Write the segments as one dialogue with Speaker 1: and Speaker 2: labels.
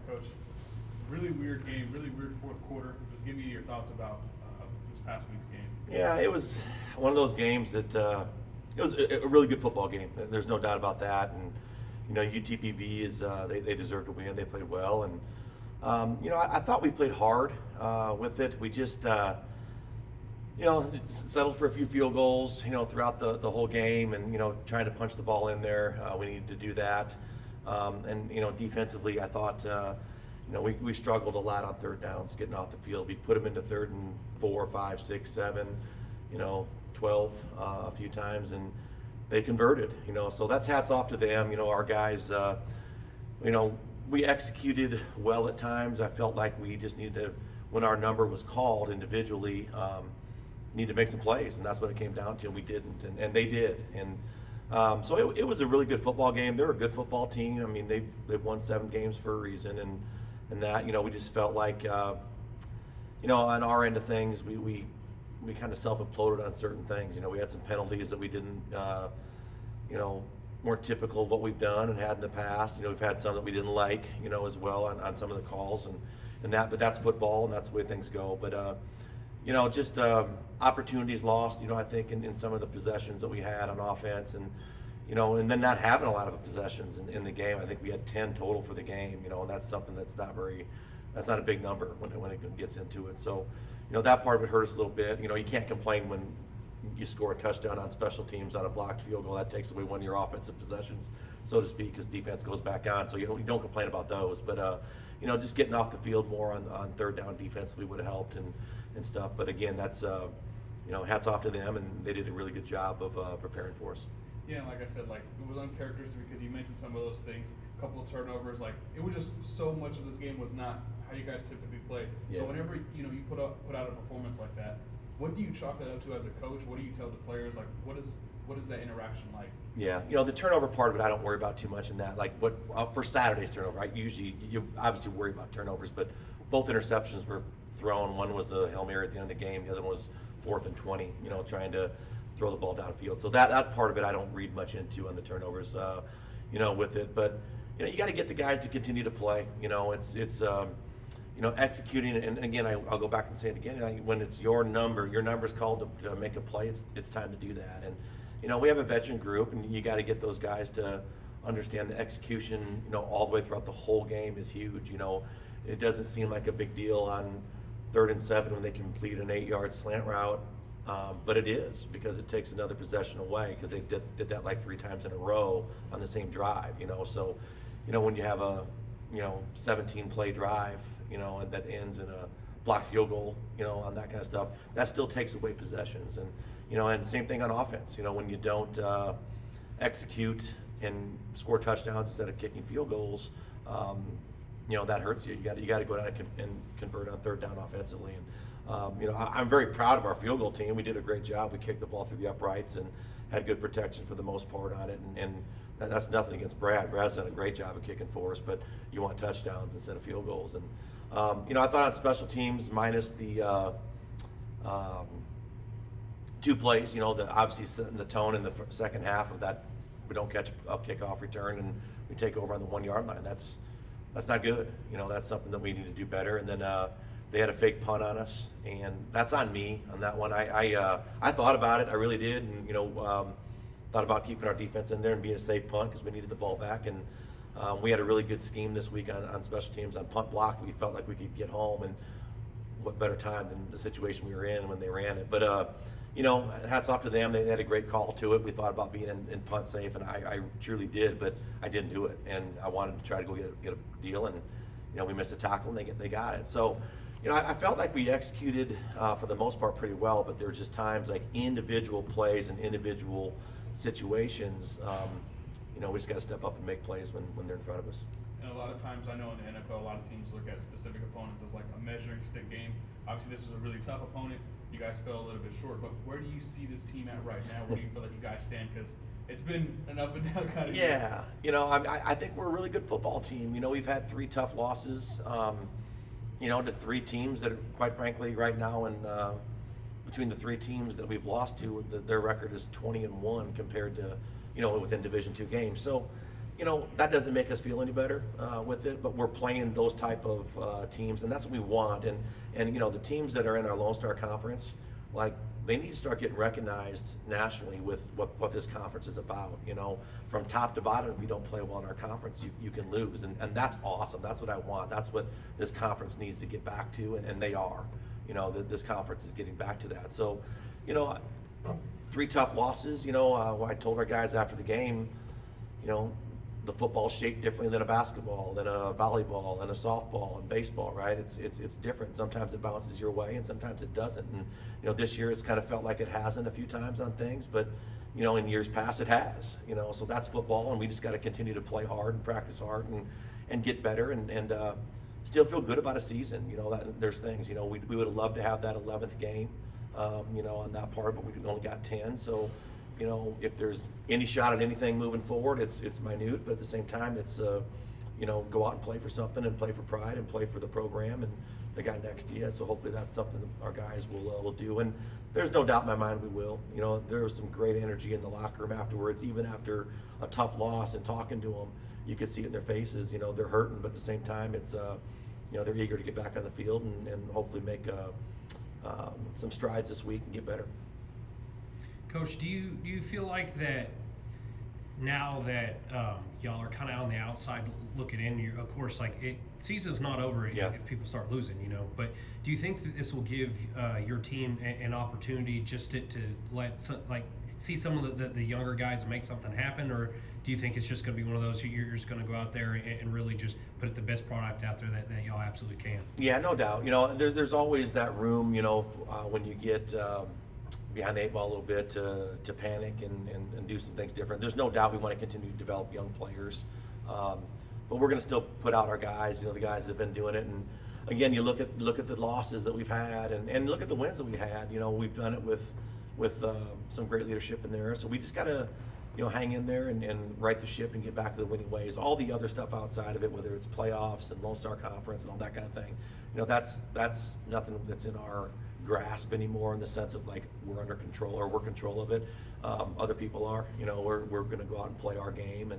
Speaker 1: Coach, really weird game, really weird fourth quarter. Just give me your thoughts about this past week's game.
Speaker 2: Yeah, it was one of those games that it was a really good football game. There's no doubt about that. And UTPB is they deserve to win. They played well, and I thought we played hard with it. We just settled for a few field goals throughout the whole game, and trying to punch the ball in there. We needed to do that, and defensively, I thought. We struggled a lot on third downs, getting off the field. We put them into 3rd and 4, 5, 6, 7, 12 a few times, and they converted. So that's hats off to them. Our guys. We executed well at times. I felt like we just needed to, when our number was called individually, need to make some plays, and that's what it came down to. And we didn't, and they did. And so it was a really good football game. They're a good football team. I mean, they've won 7 games for a reason, and that we just felt like on our end of things we kind of self-imploded on certain things. We had some penalties that we didn't more typical of what we've done and had in the past. We've had some that we didn't like as well on some of the calls and that, but that's football and that's the way things go. But just opportunities lost, I think in some of the possessions that we had on offense, and and then not having a lot of possessions in the game. I think we had 10 total for the game, and that's something that's not a big number when it gets into it. So, that part of it hurt us a little bit. You can't complain when you score a touchdown on special teams on a blocked field goal. That takes away one of your offensive possessions, so to speak, because defense goes back on. So you don't complain about those. But just getting off the field more on third down defensively would have helped and stuff. But again, that's hats off to them, and they did a really good job of preparing for us.
Speaker 1: Yeah, like I said, it was uncharacteristic because you mentioned some of those things. A couple of turnovers, it was just so much of this game was not how you guys typically play.
Speaker 2: Yeah.
Speaker 1: So whenever you put out a performance like that, what do you chalk that up to as a coach? What do you tell the players? What is that interaction like?
Speaker 2: Yeah, the turnover part of it, I don't worry about too much in that. For Saturday's turnover, usually you obviously worry about turnovers, but both interceptions were thrown. One was a Hail Mary at the end of the game. The other one was 4th and 20. Trying to throw the ball downfield. So that part of it I don't read much into on the turnovers, with it. But you got to get the guys to continue to play. It's executing. And again, I'll go back and say it again. When it's your number's called to make a play. It's time to do that. And we have a veteran group, and you got to get those guys to understand the execution. All the way throughout the whole game is huge. It doesn't seem like a big deal on 3rd and 7 when they complete an 8-yard slant route. But it is, because it takes another possession away, because they did that 3 times in a row on the same drive. So when you have a 17 play drive, and that ends in a blocked field goal, on that kind of stuff, that still takes away possessions. And and same thing on offense. When you don't execute and score touchdowns instead of kicking field goals, that hurts you. You got to go down and convert on 3rd down offensively. And I'm very proud of our field goal team. We did a great job. We kicked the ball through the uprights and had good protection for the most part on it. And that's nothing against Brad. Brad's done a great job of kicking for us, but you want touchdowns instead of field goals. And I thought on special teams, minus the 2 plays, that obviously setting the tone in the second half of that. We don't catch a kickoff return and we take over on the 1-yard line. That's not good. That's something that we need to do better. And then they had a fake punt on us, and that's on me on that one. I thought about it, I really did, and thought about keeping our defense in there and being a safe punt because we needed the ball back. And we had a really good scheme this week on special teams on punt block. We felt like we could get home, and what better time than the situation we were in when they ran it. But hats off to them. They had a great call to it. We thought about being in punt safe, and I truly did, but I didn't do it. And I wanted to try to go get a deal, and we missed a tackle, and they got it. So. I felt like we executed for the most part pretty well, but there were just times like individual plays and individual situations. We just got to step up and make plays when they're in front of us.
Speaker 1: And a lot of times, I know in the NFL, a lot of teams look at specific opponents as like a measuring stick game. Obviously, this was a really tough opponent. You guys fell a little bit short, but where do you see this team at right now? Where do you feel like you guys stand? Because it's been an up and down kind of
Speaker 2: Yeah, I think we're a really good football team. We've had 3 tough losses. To 3 teams that are, quite frankly, right now, and between the 3 teams that we've lost to, their record is 20-1 compared to, within Division II games. So, that doesn't make us feel any better with it, but we're playing those type of teams, and that's what we want. And the teams that are in our Lone Star Conference, like, they need to start getting recognized nationally with what this conference is about. From top to bottom, if you don't play well in our conference, you can lose, and that's awesome. That's what I want. That's what this conference needs to get back to, and they are. This conference is getting back to that. So, 3 tough losses. I told our guys after the game, the football's shaped differently than a basketball, than a volleyball, than a softball, and baseball, right? It's different. Sometimes it bounces your way, and sometimes it doesn't. And this year it's kind of felt like it hasn't a few times on things, but in years past it has. So that's football, and we just got to continue to play hard and practice hard and get better and still feel good about a season. There's things. We would have loved to have that 11th game, on that part, but we only got 10. So. If there's any shot at anything moving forward, it's minute, but at the same time, it's, go out and play for something and play for pride and play for the program and the guy next to you. So hopefully that's something that our guys will do. And there's no doubt in my mind we will. There was some great energy in the locker room afterwards, even after a tough loss, and talking to them, you could see it in their faces. They're hurting, but at the same time, it's, they're eager to get back on the field and hopefully make some strides this week and get better.
Speaker 3: Coach, do you feel like that now that y'all are kind of on the outside looking in? Of course, season's not over if people start losing, But do you think that this will give your team an opportunity just to let see some of the younger guys make something happen, or do you think it's just going to be one of those you're just going to go out there and really just put the best product out there that y'all absolutely can? Yeah,
Speaker 2: no doubt. There's always that room, when you get behind the 8 ball a little bit to panic and do some things different. There's no doubt we want to continue to develop young players, but we're going to still put out our guys, the guys that have been doing it. And again, you look at the losses that we've had and look at the wins that we had. We've done it with some great leadership in there. So we just got to hang in there and right the ship and get back to the winning ways. All the other stuff outside of it, whether it's playoffs and Lone Star Conference and all that kind of thing, that's nothing that's in our grasp anymore, in the sense of we're under control or we're control of it. Other people are. We're going to go out and play our game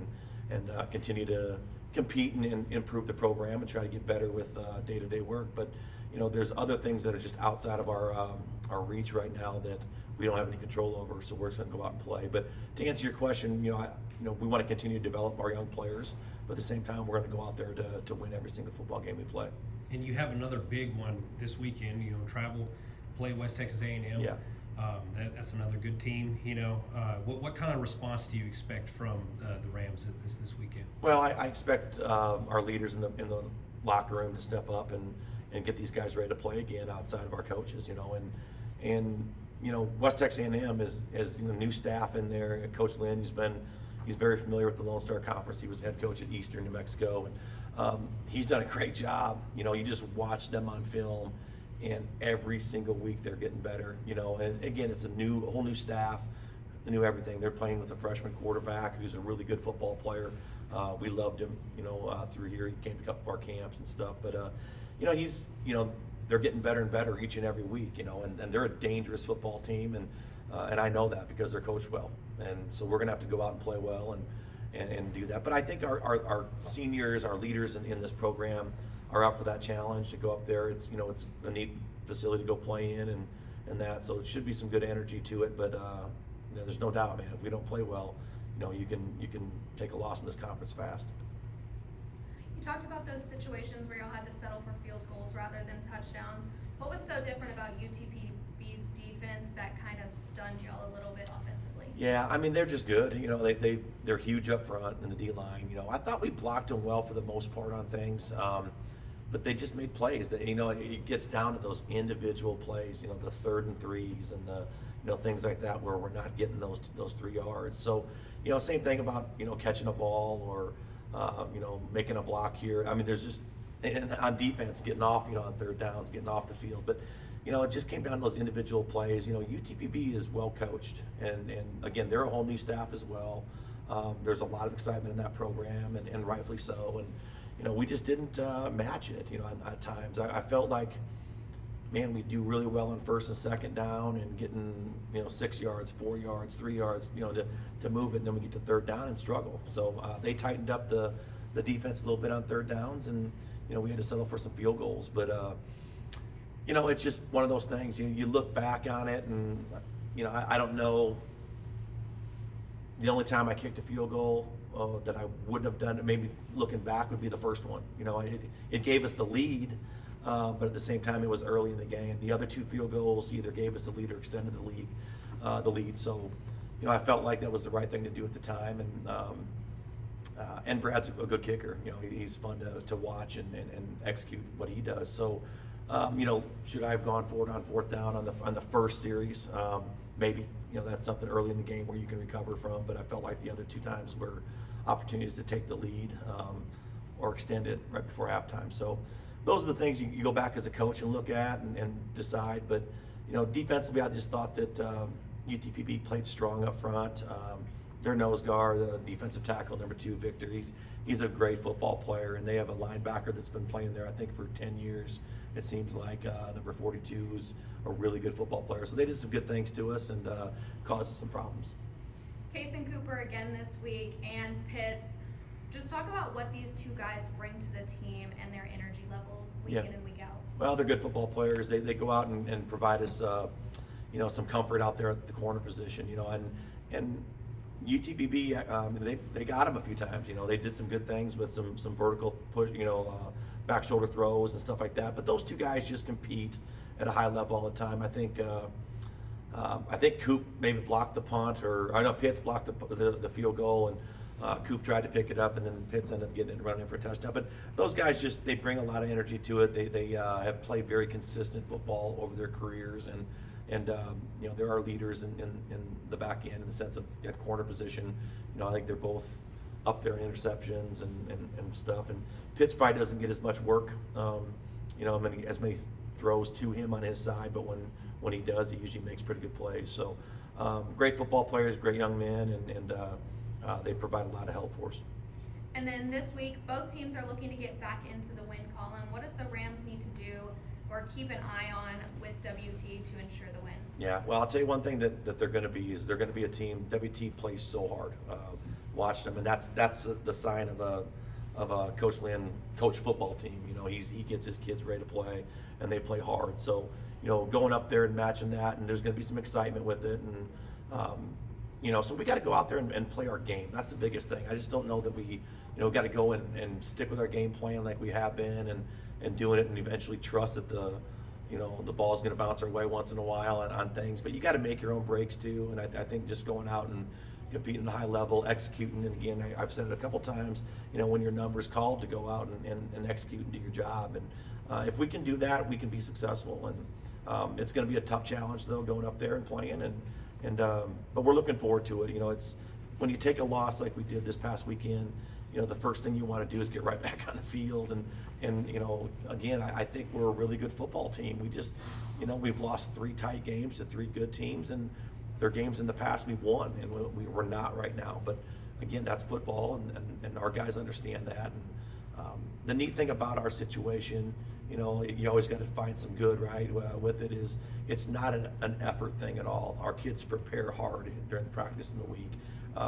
Speaker 2: and continue to compete and improve the program and try to get better with day-to-day work. But there's other things that are just outside of our reach right now that we don't have any control over. So we're just going to go out and play. But to answer your question, we want to continue to develop our young players, but at the same time, we're going to go out there to win every single football game we play.
Speaker 3: And you have another big one this weekend. Travel. Play West Texas A&M.
Speaker 2: Yeah.
Speaker 3: That's another good team. What kind of response do you expect from the Rams this weekend?
Speaker 2: Well, I expect our leaders in the locker room to step up and get these guys ready to play again outside of our coaches. And West Texas A&M has new staff in there. Coach Lynn, he's very familiar with the Lone Star Conference. He was head coach at Eastern New Mexico, and he's done a great job. You just watch them on film. And every single week they're getting better, and again, it's a whole new staff, a new everything. They're playing with a freshman quarterback who's a really good football player. We loved him, through here. He came to a couple of our camps and stuff, but he's, they're getting better and better each and every week, and they're a dangerous football team, and I know that because they're coached well, and so we're gonna have to go out and play well and do that. But I think our seniors, our leaders in this program, are up for that challenge to go up there. It's it's a neat facility to go play in and that, so it should be some good energy to it. But there's no doubt, man, if we don't play well, you can take a loss in this conference fast.
Speaker 4: You talked about those situations where y'all had to settle for field goals rather than touchdowns. What was so different about UTPB's defense that kind of stunned y'all a little bit offensively?
Speaker 2: Yeah, I mean, they're just good. They're huge up front in the D-line. I thought we blocked them well for the most part on things. But they just made plays that, it gets down to those individual plays, the 3rd and 3s and the, things like that where we're not getting those 3 yards. So, same thing about, catching a ball or, making a block here. I mean, there's just, and on defense, getting off, on 3rd downs, getting off the field. But, it just came down to those individual plays. UTPB is well coached. And again, they're a whole new staff as well. There's a lot of excitement in that program and rightfully so. And, we just didn't match it, at times. I felt like man, we do really well on first and second down and getting, 6 yards, 4 yards, 3 yards, to move it. And then we get to third down and struggle. So they tightened up the defense a little bit on third downs, and, we had to settle for some field goals. But, it's just one of those things. You look back on it, and, I don't know. The only time I kicked a field goal that I wouldn't have done it, maybe looking back, would be the first one. It gave us the lead, but at the same time, it was early in the game. The other 2 field goals either gave us the lead or extended the lead. So, I felt like that was the right thing to do at the time. And Brad's a good kicker. He's fun to watch and execute what he does. So, should I have gone for it on fourth down on the first series? Maybe. That's something early in the game where you can recover from. But I felt like the other 2 times were opportunities to take the lead or extend it right before halftime. So those are the things you go back as a coach and look at and decide. But, defensively, I just thought that UTPB played strong up front. Their nose guard, the defensive tackle, number 2, Victor, he's a great football player, and they have a linebacker that's been playing there, I think, for 10 years. It seems like number 42 is a really good football player. So they did some good things to us and caused us some problems.
Speaker 4: Case and Cooper again this week, and Pitts. Just talk about what these 2 guys bring to the team and their energy level week in and week out. Well,
Speaker 2: they're good football players. They go out and provide us, some comfort out there at the corner position, and UTPB, they got them a few times. They did some good things with some vertical push, back shoulder throws and stuff like that. But those 2 guys just compete at a high level all the time. I think Coop maybe blocked the punt, or I know Pitts blocked the field goal, and Coop tried to pick it up, and then Pitts ended up getting it running for a touchdown. But those guys they bring a lot of energy to it. They have played very consistent football over their careers, and there are leaders in the back end in the sense of at corner position. I think they're both up there in interceptions and stuff. And Pitts probably doesn't get as much work, as many throws to him on his side, but when he does, he usually makes pretty good plays. So great football players, great young men, and they provide a lot of help for us.
Speaker 4: And then this week, both teams are looking to get back into the win column. What does the Rams need to do or keep an eye on with WT to ensure the win? Yeah,
Speaker 2: well, I'll tell you one thing that they're going to be is they're going to be a team. WT plays so hard. Watch them, and that's the sign of a Coach Lynn coach football team. He gets his kids ready to play, and they play hard. So going up there and matching that, and there's going to be some excitement with it, and so we got to go out there and play our game. That's the biggest thing. I just don't know that we got to go and stick with our game plan like we have been and doing it, and eventually trust that the ball's going to bounce our way once in a while on things. But you got to make your own breaks too. And I think just going out and competing at a high level, executing, and again, I've said it a couple times, when your number's called, to go out and execute and do your job. And if we can do that, we can be successful. And it's going to be a tough challenge though, going up there and playing. But we're looking forward to it. It's when you take a loss like we did this past weekend, the first thing you want to do is get right back on the field. And again, I think we're a really good football team. We just, we've lost 3 tight games to 3 good teams, and their games in the past we've won, and we're not right now. But again, that's football, and our guys understand that. And the neat thing about our situation, you always got to find some good, right, with it, is it's not an effort thing at all. Our kids prepare hard during the practice in the week.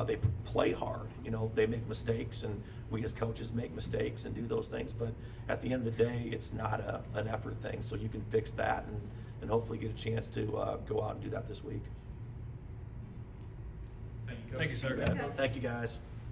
Speaker 2: They play hard. They make mistakes, and we as coaches make mistakes and do those things. But at the end of the day, it's not an effort thing. So you can fix that and hopefully get a chance to go out and do that this week.
Speaker 1: Thank you, Coach.
Speaker 3: Thank you, sir.
Speaker 2: Thank you, guys.